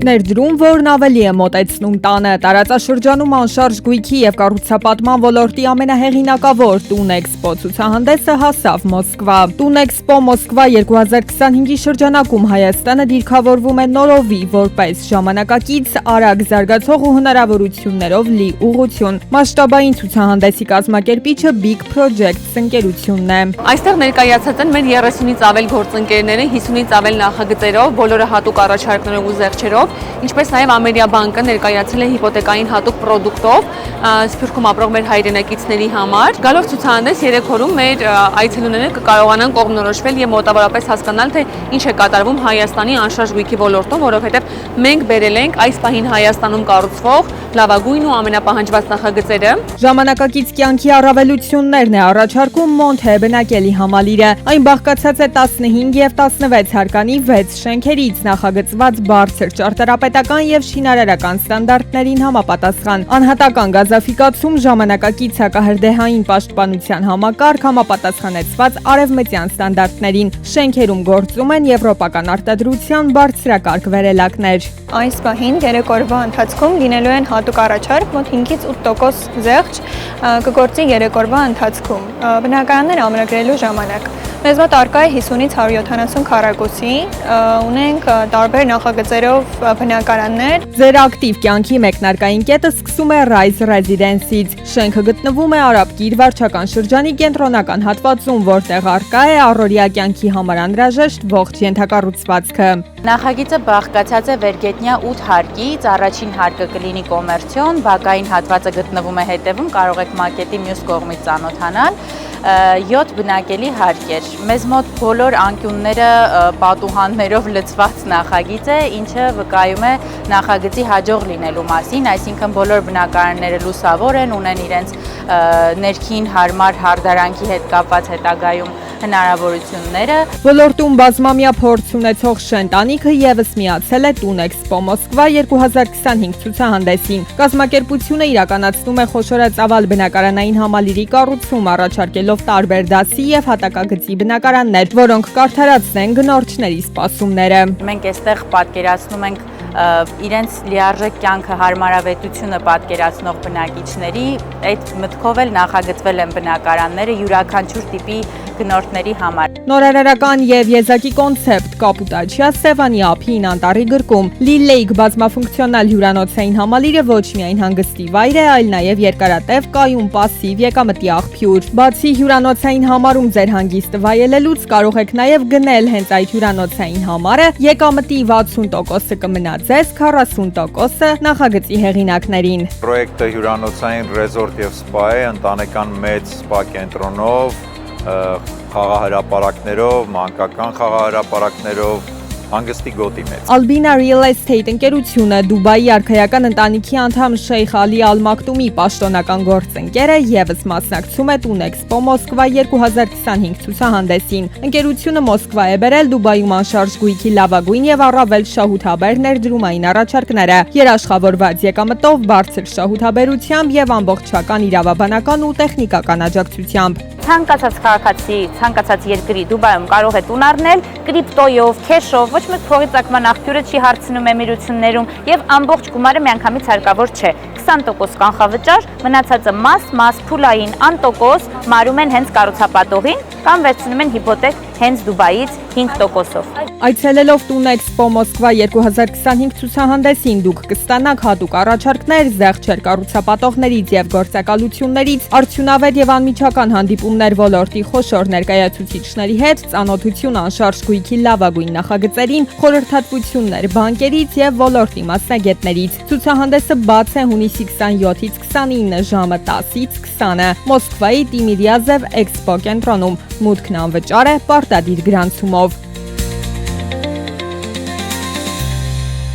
Ներդրում, որն ավելի է մոտեցնում տանը, տարածաշրջանում անշարժ գույքի և կառուցապատման ոլորտի ամենահեղինակավոր Տուն-Էքսպո ցուցահանդեսը հասավ Մոսկվա։ Տուն-Էքսպո Մոսկվա 2025-ի շրջանակում Հայաստանը դիրքավորվում է նորովի որպես ժամանակակից, արագ զարգացող ու հնարավորություններով լի ուղղություն։ Մասշտաբային ցուցահանդեսի կազմակերպիչը Big Projects ընկերությունն է։ Այստեղ ներկայացած են մեր 30-ից ավել գործընկերները, 50-ից ավել նախագծերով, բոլորը հատուկ առաջարկներով ու զեղչերով, ինչպես նաև Ամերիաբանկը ներկայացել է հիպոթեկային հատուկ պրոդուկտով Սփյուռքում ապրող մեր հայրենակիցների համար։ Գալով ցուցահանդես 3 օրում մեր այցելուները կկարողանան կողմնորոշվել եւ մոտավորապես հասկանալ, թե ինչ է կատարվում Հայաստանի անշարժ գույքի ոլորտում, որովհետեւ մենք բերել ենք այս պահին Հայաստանում կառուցվող լավագույն ու ամենապահանջված նախագծերը։ Ժամանակակից կյանքի առավելություններն է առաջարկում Մոնթե բնակելի համալիրը։ Այն բաղկացած է 15 եւ 16 հարկանի 6 շենքերից, նախագծված բարձր ճարտարապետական եւ շինարարական ստանդարտներին համապատասխան։ Անհատական գազաֆիկացում, ժամանակակից հակահրդեհային պաշտպանության համակարգ, համապատասխանեցված արևմտյան ստանդարտներին։ Շենքերում գործում են եվրոպական արտադրության բարձրակարգ վերելակներ։ Այս պահին 3 օրվա ընթացքում լինելու են հատուկ առաջարկ, մոտ 5-ից 8% զեղչ կգործի 3 օրվա ընթացքում։ Բնակարաններ ամրագրելու ժամանակ մեզ մոտ առկա է 50-ից 170 քառակուսի, ունենք տարբեր նախագծերով բնակարաններ։ Ձեր ակտիվ կյանքի մեկնարկային կետը սկսում է Rise Residence-ից։ Շենքը գտնվում է Արաբկիր վարչական շրջանի կենտրոնական հատվածում, որտեղ առկա է առօրյա կյանքի համար անհրաժեշտ ողջ ենթակառուցվածքը։ Նախագիծը բաղկացած է վերգետնյա 8 հարկից, առաջին հարկը կլինի կոմերցիոն, բակային հատվածը գտնվում է հետևում, կարող եք մակետի մյուս կողմից ծանոթանալ, 7 բնակելի հարկեր։ Մեզ մոտ բոլոր անկյունները պատուհաններով լցված նախագիծ է, ինչը վկայում է նախագծի հաջող լինելու մասին, այսինքն բոլոր բնակարանները լուսավոր են, ունեն իրենց ներքին հարմար հարդարանքի հետ կապված հետագայում հնարավորությունները։ Ոլորտում բազմամյա փորձ ունեցող Շենտանիքը ևս միացել է Տուն-Էքսպո Մոսկվա 2025 ցուցահանդեսին։ Կազմակերպությունը իրականացնում է խոշորածավալ բնակարանային համալիրի կառուցում, առաջարկելով տարբեր դասի եւ հատակագծի բնակարաններ, որոնք կարդարացնեն գնորդների սպասումները։ Մենք այստեղ պատկերացնում ենք իրենց լիարժեք կյանքը հարմարավետությունը պատկերացնող բնակիչների, այդ մտքով էլ նախագծվել են բնակարանները յուրաքանչյուր տիպի գնորդների համար։ Նորարարական եւ եզակի կոնցեպտ Կապուտաչիա Սևանի ափին Անտառի գրկում Lil Lake բազմաֆունկցիոնալ հյուրանոցային համալիրը ոչ միայն հանգստի վայր է, այլ նաեւ երկարատև կայուն պասիվ եկամտի աղբյուր։ Բացի հյուրանոցային համարում ձեր հանգիստը վայելելուց կարող եք նաեւ գնել հենց այդ հյուրանոցային համարը, եկամտի 60%-ը կմնա ձեզ, 40%-ը նախագծի հեղինակներին։ Պրոյեկտը հյուրանոցային ռեզորտ եւ սպա է, ընտանեկան մեծ սպա կենտրոնով, խաղահրապարակներով, մանկական խաղահրապարակներով, հանգստի գոտի մեծ։ Albina Real Estate ընկերությունը Դուբայի արքայական ընտանիքի անդամ Շեյխ Ալի Ալ Մակտումի պաշտոնական գործընկերը ևս մասնակցում է Տուն-Էքսպո Մոսկվա 2025 ցուցահանդեսին։ Ընկերությունը Մոսկվա է բերել Դուբայում անշարժ գույքի լավագույն եւ առավել շահութաբեր ներդրումային առաջարկները, երաշխավորված եկամտով, բարձր շահութաբերությամբ եւ ամբողջական իրավաբանական ու տեխնիկական աջակցությամբ։ Ցանկացած քաղաքացի, ցանկացած երկրի Դուբայում կարող է տուն առնել կրիպտոյով, քեշով, ոչ մեկ փողի ծագման աղբյուրը չի հարցնում էմիրություններում եւ ամբողջ գումարը միանգամից հարկավոր չէ։ 20% կանխավճար, մնացածը մաս, փուլային, անտոկոս մարում են հենց կառուցապատողին կամ վերցնում են հիպոթեկ հենց Դուբայից 5%-ով։ Այցելելով Տուն-Էքսպո Մոսկվա 2025 ցուցահանդեսին դուք կստանաք հատուկ առաջարկներ, զեղչեր կառուցապատողներից եւ գործակալություններից, արդյունավետ եւ անմիջական հանդիպումներ ոլորտի խոշոր ներկայացուցիչների հետ, ծանոթություն անշարժ գույքի լավագույն նախագծերին, խորհրդատվություններ բանկերից եւ ոլորտի մասնագետներից։ Ցուցահանդեսը բաց է հունիսի 27-ից 29 ժամը 10-ից 20-ը Մոսկվայի Տիմիրյազև Էքսպո կենտրոնում։ Մուտքն անվճար է, պարտադիր գրանցումով։